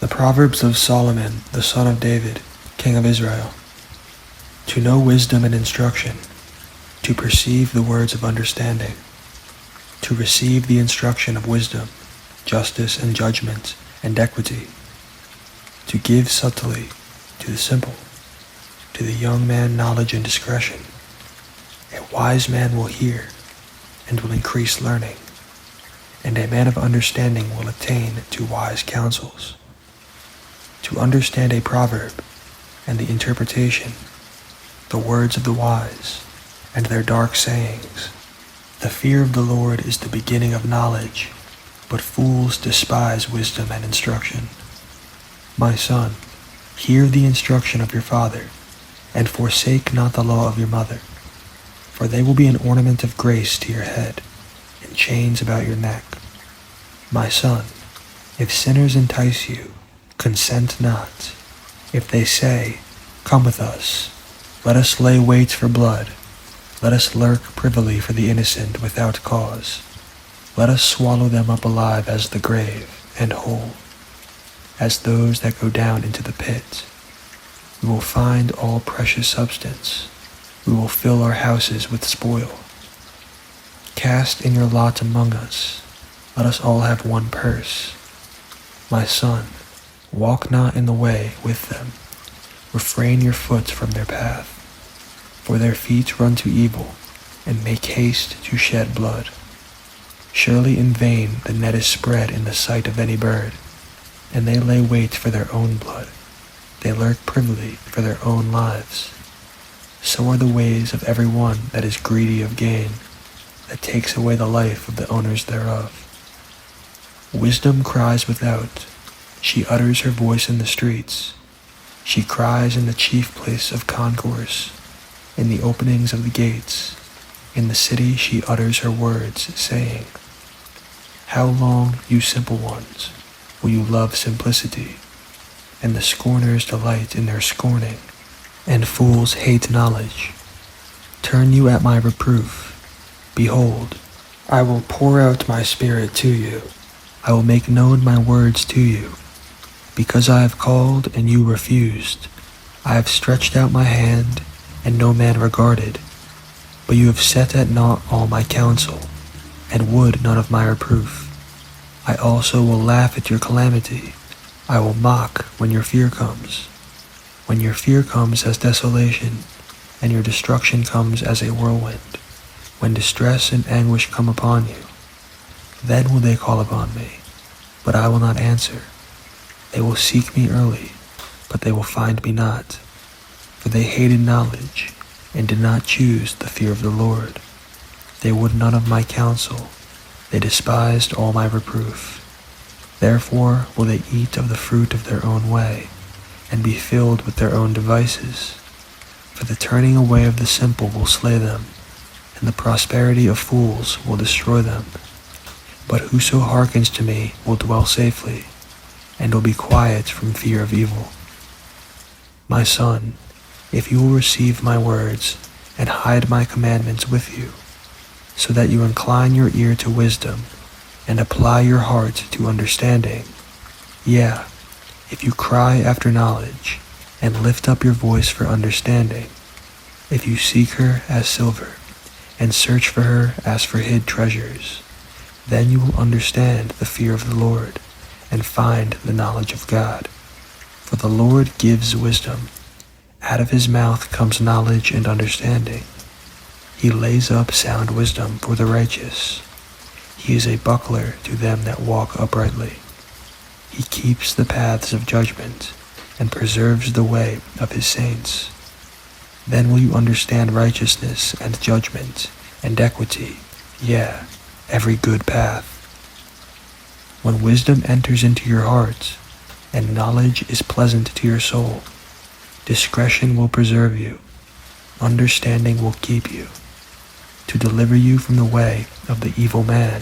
The Proverbs of Solomon, the son of David, king of Israel. To know wisdom and instruction, to perceive the words of understanding, to receive the instruction of wisdom, justice and judgment and equity, to give subtly to the simple, to the young man knowledge and discretion. A wise man will hear and will increase learning, and a man of understanding will attain to wise counsels. To understand a proverb and the interpretation, the words of the wise and their dark sayings. The fear of the Lord is the beginning of knowledge, but fools despise wisdom and instruction. My son, hear the instruction of your father, and forsake not the law of your mother, for they will be an ornament of grace to your head, and chains about your neck. My son, if sinners entice you, consent not. If they say, come with us, let us lay wait for blood, let us lurk privily for the innocent without cause. Let us swallow them up alive as the grave, and whole, as those that go down into the pit. We will find all precious substance. We will fill our houses with spoil. Cast in your lot among us. Let us all have one purse. My son, walk not in the way with them. Refrain your foot from their path. For their feet run to evil, and make haste to shed blood. Surely in vain the net is spread in the sight of any bird, and they lay wait for their own blood. They lurk privily for their own lives. So are the ways of every one that is greedy of gain, that takes away the life of the owners thereof. Wisdom cries without. She utters her voice in the streets. She cries in the chief place of concourse, in the openings of the gates. In the city she utters her words, saying, how long, you simple ones, will you love simplicity? And the scorners delight in their scorning, and fools hate knowledge. Turn you at my reproof. Behold, I will pour out my spirit to you. I will make known my words to you. Because I have called and you refused, I have stretched out my hand and no man regarded. But you have set at naught all my counsel, and would none of my reproof. I also will laugh at your calamity. I will mock when your fear comes. When your fear comes as desolation, and your destruction comes as a whirlwind, when distress and anguish come upon you, then will they call upon me, but I will not answer. They will seek me early, but they will find me not. For they hated knowledge, and did not choose the fear of the Lord. They would none of my counsel. They despised all my reproof. Therefore will they eat of the fruit of their own way, and be filled with their own devices. For the turning away of the simple will slay them, and the prosperity of fools will destroy them. But whoso hearkens to me will dwell safely, and will be quiet from fear of evil. My son, if you will receive my words, and hide my commandments with you, so that you incline your ear to wisdom, and apply your heart to understanding, if you cry after knowledge, and lift up your voice for understanding, if you seek her as silver, and search for her as for hid treasures, then you will understand the fear of the Lord, and find the knowledge of God. For the Lord gives wisdom. Out of his mouth comes knowledge and understanding. He lays up sound wisdom for the righteous. He is a buckler to them that walk uprightly. He keeps the paths of judgment, and preserves the way of his saints. Then will you understand righteousness and judgment and equity, every good path. When wisdom enters into your heart, and knowledge is pleasant to your soul, discretion will preserve you, understanding will keep you, to deliver you from the way of the evil man,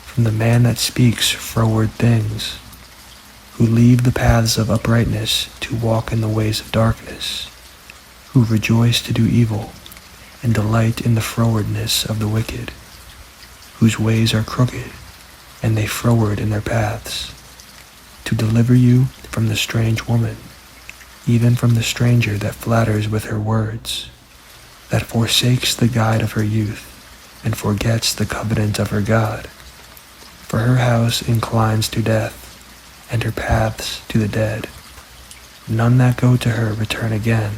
from the man that speaks froward things, who leave the paths of uprightness to walk in the ways of darkness, who rejoice to do evil, and delight in the frowardness of the wicked, whose ways are crooked, and they froward in their paths, to deliver you from the strange woman, even from the stranger that flatters with her words, that forsakes the guide of her youth, and forgets the covenant of her God. For her house inclines to death, and her paths to the dead. None that go to her return again,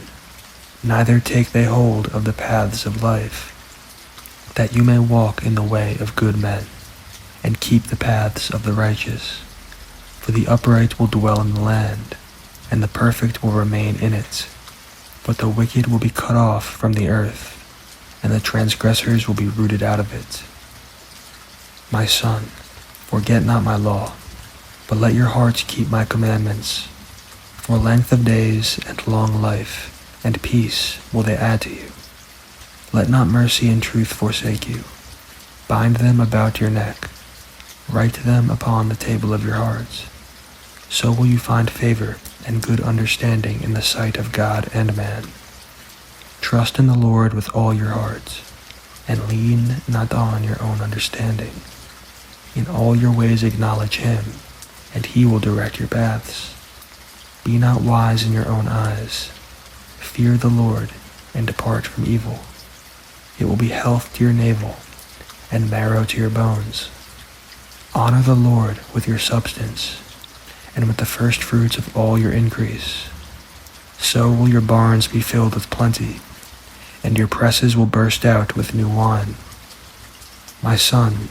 neither take they hold of the paths of life, that you may walk in the way of good men, and keep the paths of the righteous. For the upright will dwell in the land, and the perfect will remain in it. But the wicked will be cut off from the earth, and the transgressors will be rooted out of it. My son, forget not my law, but let your hearts keep my commandments. For length of days and long life and peace will they add to you. Let not mercy and truth forsake you. Bind them about your neck. Write them upon the table of your hearts. So will you find favor and good understanding in the sight of God and man. Trust in the Lord with all your heart, and lean not on your own understanding. In all your ways acknowledge him, and he will direct your paths. Be not wise in your own eyes. Fear the Lord, and depart from evil. It will be health to your navel, and marrow to your bones. Honor the Lord with your substance, and with the first fruits of all your increase. So will your barns be filled with plenty, and your presses will burst out with new wine. My son,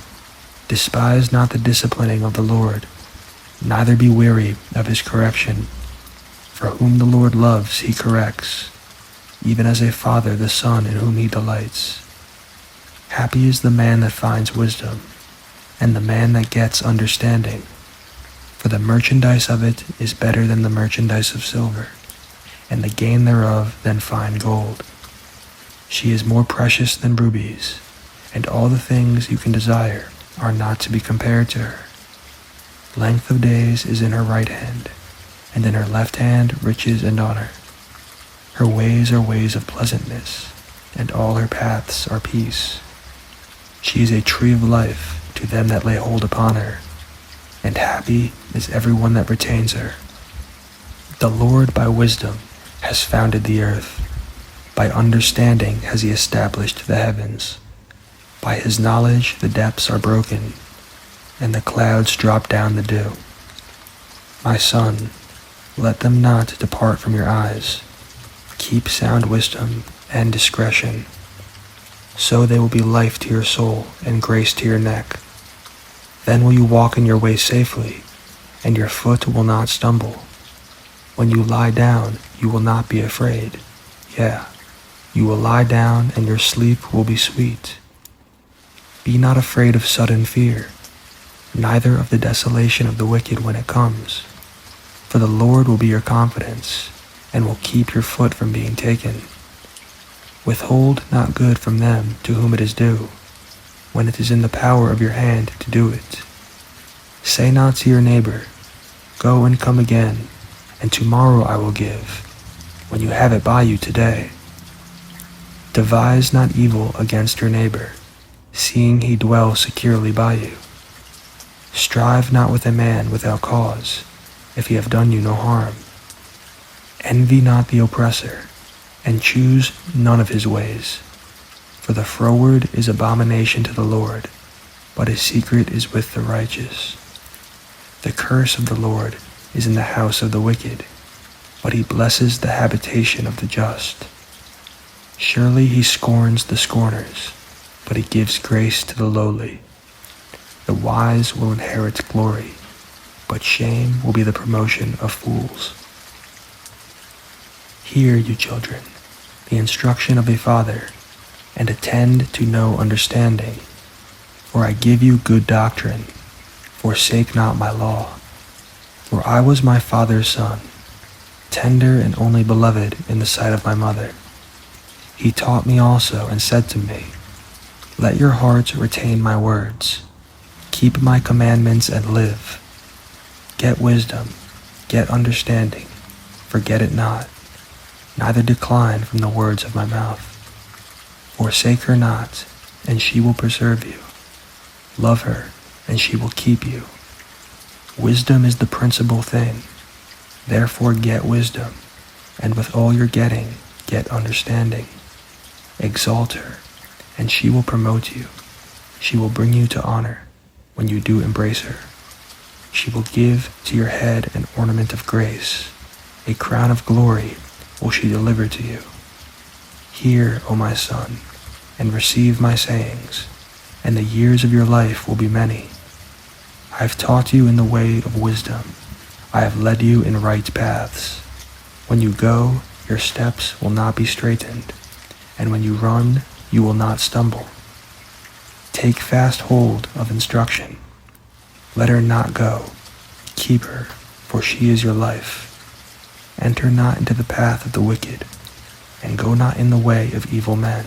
despise not the disciplining of the Lord, neither be weary of his correction. For whom the Lord loves he corrects, even as a father the son in whom he delights. Happy is the man that finds wisdom, and the man that gets understanding. For the merchandise of it is better than the merchandise of silver, and the gain thereof than fine gold. She is more precious than rubies, and all the things you can desire are not to be compared to her. Length of days is in her right hand, and in her left hand riches and honor. Her ways are ways of pleasantness, and all her paths are peace. She is a tree of life to them that lay hold upon her, and happy is everyone that retains her. The Lord by wisdom has founded the earth. By understanding has he established the heavens. By his knowledge the depths are broken, and the clouds drop down the dew. My son, let them not depart from your eyes. Keep sound wisdom and discretion. So they will be life to your soul and grace to your neck. Then will you walk in your way safely, and your foot will not stumble. When you lie down, you will not be afraid. Yeah, you will lie down, and your sleep will be sweet. Be not afraid of sudden fear, neither of the desolation of the wicked when it comes. For the Lord will be your confidence, and will keep your foot from being taken. Withhold not good from them to whom it is due, when it is in the power of your hand to do it. Say not to your neighbor, go and come again, and tomorrow I will give, when you have it by you today. Devise not evil against your neighbor, seeing he dwells securely by you. Strive not with a man without cause, if he have done you no harm. Envy not the oppressor, and choose none of his ways. For the froward is abomination to the Lord, but his secret is with the righteous. The curse of the Lord is in the house of the wicked, but he blesses the habitation of the just. Surely he scorns the scorners, but he gives grace to the lowly. The wise will inherit glory, but shame will be the promotion of fools. Hear, you children, the instruction of a father, and attend to know understanding. For I give you good doctrine. Forsake not my law. For I was my father's son, tender and only beloved in the sight of my mother. He taught me also and said to me, let your hearts retain my words. Keep my commandments and live. Get wisdom, get understanding, forget it not, neither decline from the words of my mouth. Forsake her not, and she will preserve you. Love her, and she will keep you. Wisdom is the principal thing. Therefore get wisdom, and with all your getting, get understanding. Exalt her, and she will promote you. She will bring you to honor when you do embrace her. She will give to your head an ornament of grace. A crown of glory will she deliver to you. Hear, O my son, and receive my sayings, and the years of your life will be many. I have taught you in the way of wisdom. I have led you in right paths. When you go, your steps will not be straitened, and when you run, you will not stumble. Take fast hold of instruction. Let her not go. Keep her, for she is your life. Enter not into the path of the wicked, and go not in the way of evil men.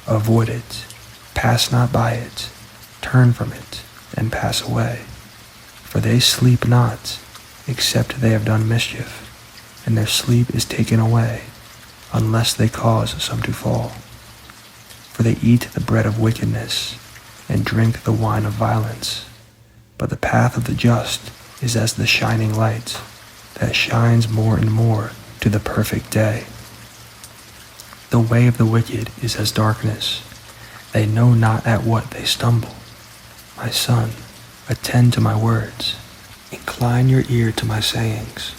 Avoid it, pass not by it, turn from it, and pass away. For they sleep not, except they have done mischief, and their sleep is taken away, unless they cause some to fall. For they eat the bread of wickedness, and drink the wine of violence. But the path of the just is as the shining light, that shines more and more to the perfect day. The way of the wicked is as darkness. They know not at what they stumble. My son, attend to my words. Incline your ear to my sayings.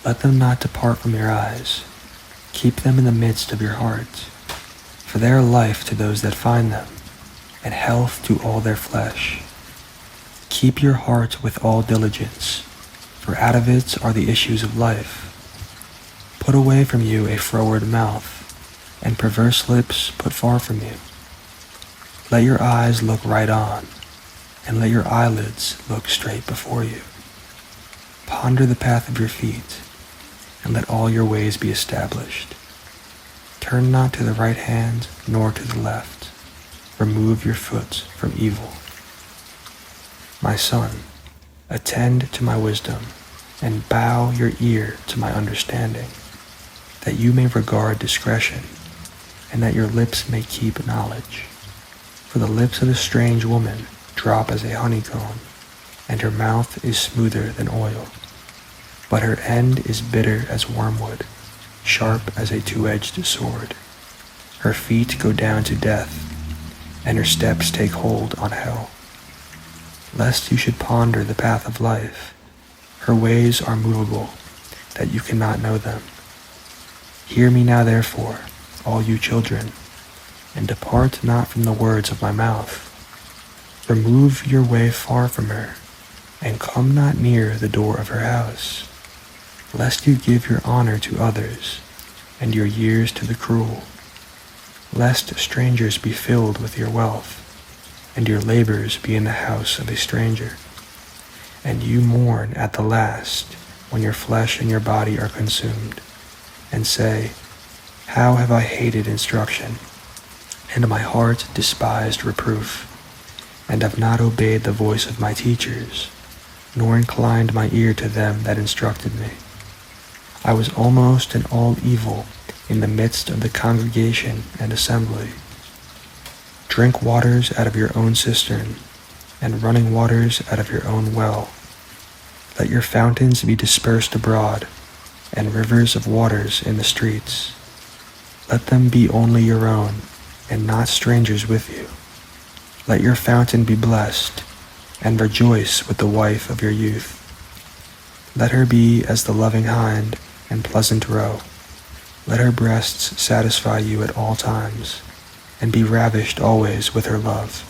Let them not depart from your eyes. Keep them in the midst of your heart. For they are life to those that find them, and health to all their flesh. Keep your heart with all diligence, for out of it are the issues of life. Put away from you a froward mouth, and perverse lips put far from you. Let your eyes look right on, and let your eyelids look straight before you. Ponder the path of your feet, and let all your ways be established. Turn not to the right hand, nor to the left. Remove your foot from evil. My son, attend to my wisdom, and bow your ear to my understanding, that you may regard discretion, and that your lips may keep knowledge. For the lips of a strange woman drop as a honeycomb, and her mouth is smoother than oil. But her end is bitter as wormwood, sharp as a two-edged sword. Her feet go down to death, and her steps take hold on hell. Lest you should ponder the path of life, her ways are movable, that you cannot know them. Hear me now therefore, all you children, and depart not from the words of my mouth. Remove your way far from her, and come not near the door of her house, lest you give your honor to others, and your years to the cruel, lest strangers be filled with your wealth, and your labors be in the house of a stranger, and you mourn at the last, when your flesh and your body are consumed, and say, how have I hated instruction, and my heart despised reproof, and have not obeyed the voice of my teachers, nor inclined my ear to them that instructed me. I was almost in all evil in the midst of the congregation and assembly. Drink waters out of your own cistern, and running waters out of your own well. Let your fountains be dispersed abroad, and rivers of waters in the streets. Let them be only your own, and not strangers with you. Let your fountain be blessed, and rejoice with the wife of your youth. Let her be as the loving hind and pleasant roe. Let her breasts satisfy you at all times, and be ravished always with her love.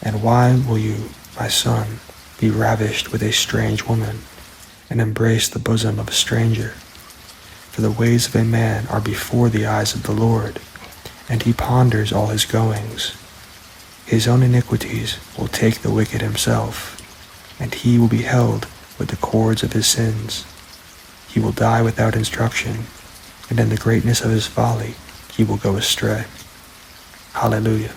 And why will you, my son, be ravished with a strange woman, and embrace the bosom of a stranger? For the ways of a man are before the eyes of the Lord, and he ponders all his goings. His own iniquities will take the wicked himself, and he will be held with the cords of his sins. He will die without instruction, and in the greatness of his folly he will go astray. Hallelujah.